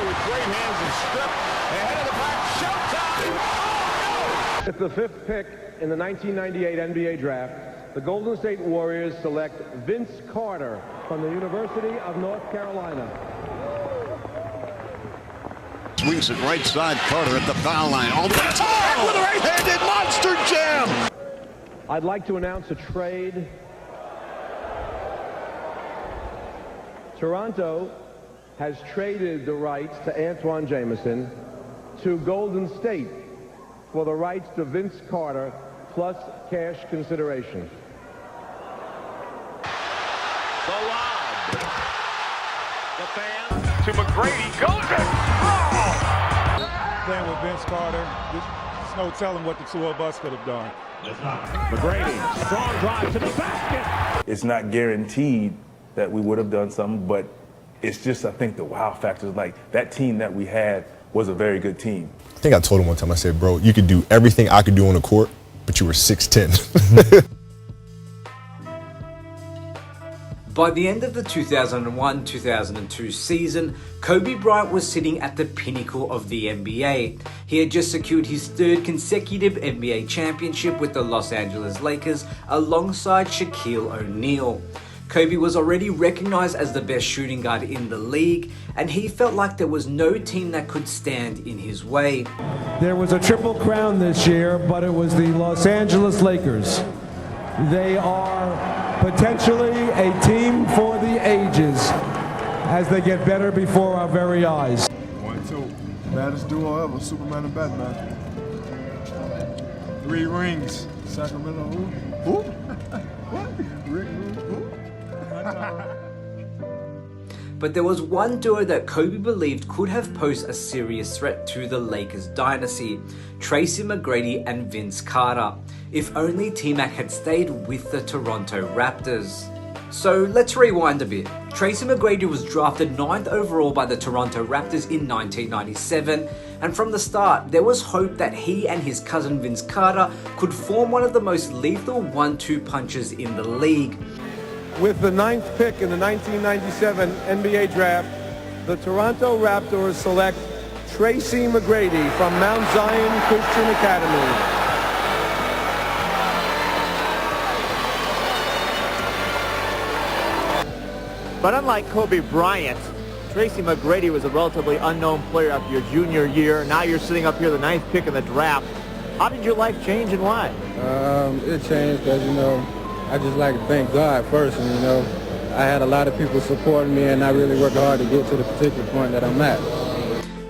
with great hands and strip. Ahead of the pack, showtime! Oh, no! With the fifth pick in the 1998 NBA draft, the Golden State Warriors select Vince Carter from the University of North Carolina. Swings it right side, Carter at the foul line. All the way with a right-handed monster jam! I'd like to announce a trade. Toronto has traded the rights to Antoine Jameson to Golden State for the rights to Vince Carter plus cash consideration. The lob. The fan to McGrady. Goes it. Playing with Vince Carter, there's no telling what the two of us could have done. McGrady, strong drive to the basket. It's not guaranteed that we would have done something, but it's just, I think, the wow factor is like that team that we had was a very good team. I think I told him one time, I said, bro, you could do everything I could do on the court, but you were 6'10". By the end of the 2001-2002 season, Kobe Bryant was sitting at the pinnacle of the NBA. He had just secured his third consecutive NBA championship with the Los Angeles Lakers alongside Shaquille O'Neal. Kobe was already recognized as the best shooting guard in the league, and he felt like there was no team that could stand in his way. There was a triple crown this year, but it was the Los Angeles Lakers. They are potentially a team for the ages as they get better before our very eyes. 1-2, baddest duo ever, Superman and Batman. 3 rings, Sacramento who? What? Rick who? But there was one duo that Kobe believed could have posed a serious threat to the Lakers dynasty, Tracy McGrady and Vince Carter, if only T-Mac had stayed with the Toronto Raptors. So let's rewind a bit. Tracy McGrady was drafted 9th overall by the Toronto Raptors in 1997, and from the start there was hope that he and his cousin Vince Carter could form one of the most lethal 1-2 punches in the league. With the 9th pick in the 1997 NBA draft, the Toronto Raptors select Tracy McGrady from Mount Zion Christian Academy. But unlike Kobe Bryant, Tracy McGrady was a relatively unknown player after your junior year. Now you're sitting up here, the 9th pick in the draft. How did your life change and why? It changed because, I just like to thank God first, and I had a lot of people supporting me, and I really worked hard to get to the particular point that I'm at.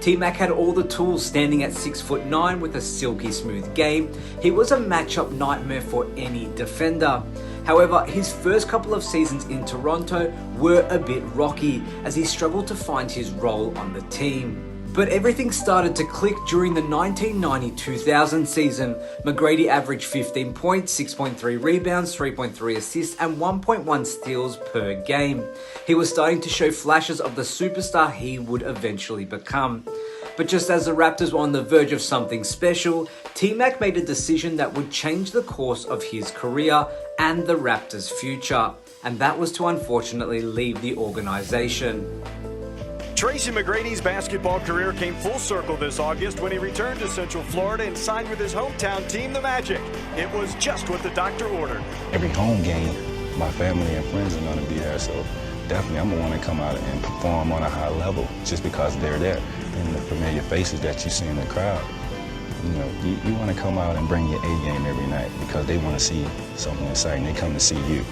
T-Mac had all the tools, standing at 6'9" with a silky smooth game. He was a matchup nightmare for any defender. However, his first couple of seasons in Toronto were a bit rocky as he struggled to find his role on the team. But everything started to click during the 1990-2000 season. McGrady averaged 15 points, 6.3 rebounds, 3.3 assists, and 1.1 steals per game. He was starting to show flashes of the superstar he would eventually become. But just as the Raptors were on the verge of something special, T-Mac made a decision that would change the course of his career and the Raptors' future. And that was to unfortunately leave the organization. Tracy McGrady's basketball career came full circle this August when he returned to Central Florida and signed with his hometown team, the Magic. It was just what the doctor ordered. Every home game, my family and friends are going to be there, so definitely I'm going to want to come out and perform on a high level just because they're there. And the familiar faces that you see in the crowd, you want to come out and bring your A game every night because they want to see something exciting. They come to see you.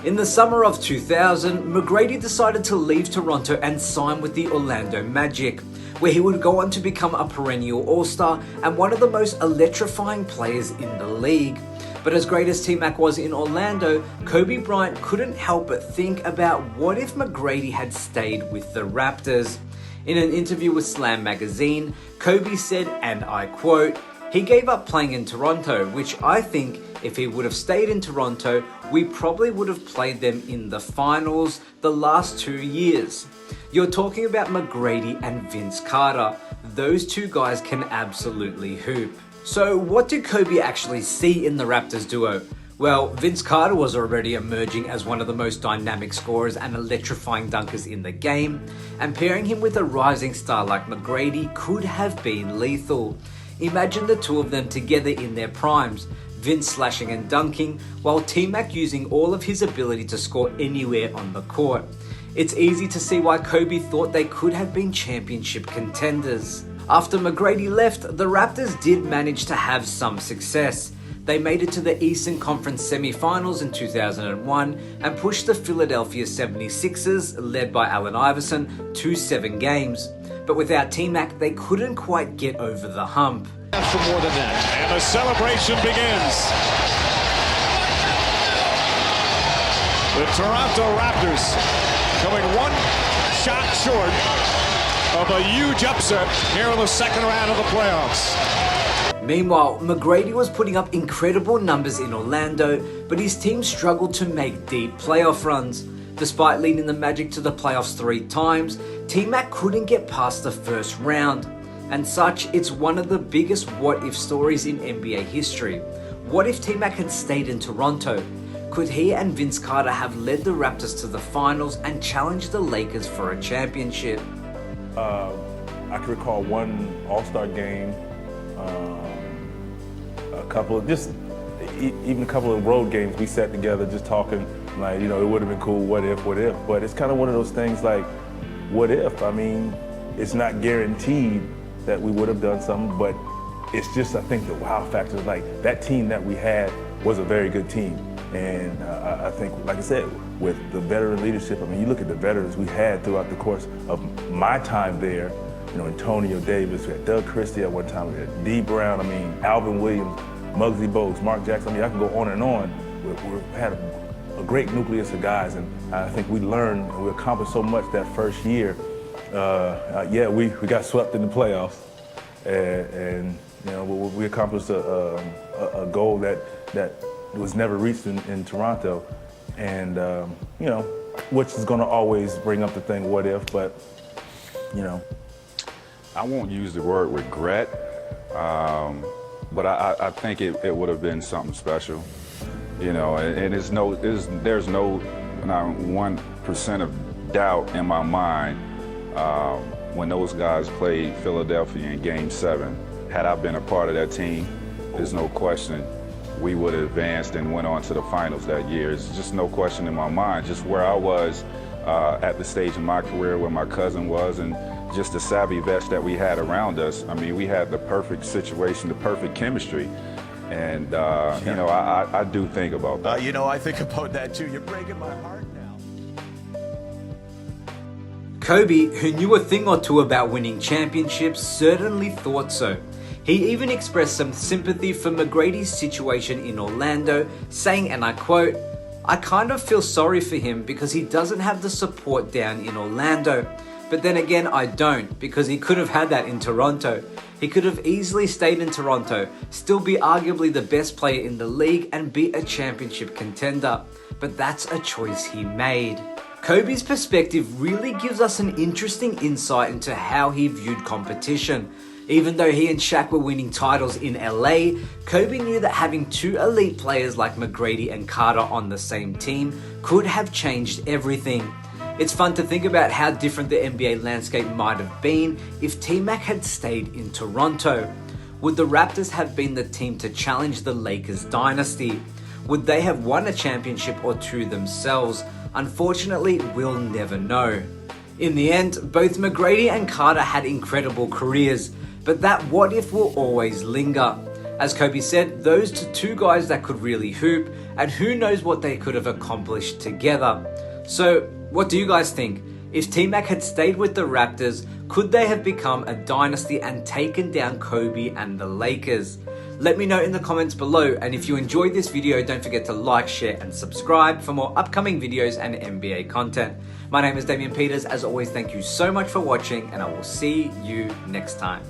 In the summer of 2000, McGrady decided to leave Toronto and sign with the Orlando Magic, where he would go on to become a perennial All-Star and one of the most electrifying players in the league. But as great as T-Mac was in Orlando, Kobe Bryant couldn't help but think about what if McGrady had stayed with the Raptors. In an interview with Slam magazine, Kobe said, and I quote, "He gave up playing in Toronto, which I think if he would have stayed in Toronto, we probably would have played them in the finals the last 2 years." You're talking about McGrady and Vince Carter. Those two guys can absolutely hoop. So what did Kobe actually see in the Raptors duo? Well, Vince Carter was already emerging as one of the most dynamic scorers and electrifying dunkers in the game, and pairing him with a rising star like McGrady could have been lethal. Imagine the two of them together in their primes, Vince slashing and dunking, while T-Mac using all of his ability to score anywhere on the court. It's easy to see why Kobe thought they could have been championship contenders. After McGrady left, the Raptors did manage to have some success. They made it to the Eastern Conference semifinals in 2001 and pushed the Philadelphia 76ers, led by Allen Iverson, to 7 games. But without T-Mac, they couldn't quite get over the hump. For more than that. And the celebration begins. The Toronto Raptors coming one shot short of a huge upset here in the second round of the playoffs. Meanwhile, McGrady was putting up incredible numbers in Orlando, but his team struggled to make deep playoff runs. Despite leading the Magic to the playoffs 3 times, T-Mac couldn't get past the first round. And such, it's one of the biggest what-if stories in NBA history. What if T-Mac had stayed in Toronto? Could he and Vince Carter have led the Raptors to the finals and challenged the Lakers for a championship? I can recall one All-Star game, even a couple of road games. We sat together just talking, like, you know, it would have been cool, what if. But it's kind of one of those things like, what if? I mean, it's not guaranteed that we would have done something, but it's just, I think, the wow factor. Like, that team that we had was a very good team. And I think, like I said, with the veteran leadership, I mean, you look at the veterans we had throughout the course of my time there, you know, Antonio Davis, we had Doug Christie at one time, we had D. Brown, I mean, Alvin Williams, Muggsy Bogues, Mark Jackson, I mean, I can go on and on. We had a great nucleus of guys, and I think we learned and we accomplished so much that first year. Yeah, we got swept in the playoffs, and you know, we accomplished a goal that was never reached in Toronto, and you know, which is going to always bring up the thing, what if? But you know, I won't use the word regret, but I think it would have been something special, you know, and there's no not 1% of doubt in my mind. When those guys played Philadelphia in Game 7, had I been a part of that team, there's no question we would have advanced and went on to the finals that year. It's just no question in my mind, just where I was at the stage of my career, where my cousin was, and just the savvy vets that we had around us. I mean, we had the perfect situation, the perfect chemistry. And, you know, I do think about that. You know, I think about that too. You're breaking my heart now. Kobe, who knew a thing or two about winning championships, certainly thought so. He even expressed some sympathy for McGrady's situation in Orlando, saying, and I quote, "I kind of feel sorry for him because he doesn't have the support down in Orlando. But then again, I don't, because he could have had that in Toronto. He could have easily stayed in Toronto, still be arguably the best player in the league and be a championship contender. But that's a choice he made." Kobe's perspective really gives us an interesting insight into how he viewed competition. Even though he and Shaq were winning titles in LA, Kobe knew that having 2 elite players like McGrady and Carter on the same team could have changed everything. It's fun to think about how different the NBA landscape might have been if T-Mac had stayed in Toronto. Would the Raptors have been the team to challenge the Lakers dynasty? Would they have won a championship or 2 themselves? Unfortunately, we'll never know. In the end, both McGrady and Carter had incredible careers, but that what if will always linger. As Kobe said, those are 2 guys that could really hoop, and who knows what they could have accomplished together. So, what do you guys think? If T-Mac had stayed with the Raptors, could they have become a dynasty and taken down Kobe and the Lakers? Let me know in the comments below, and if you enjoyed this video, don't forget to like, share, and subscribe for more upcoming videos and NBA content. My name is Damian Peters. As always, thank you so much for watching, and I will see you next time.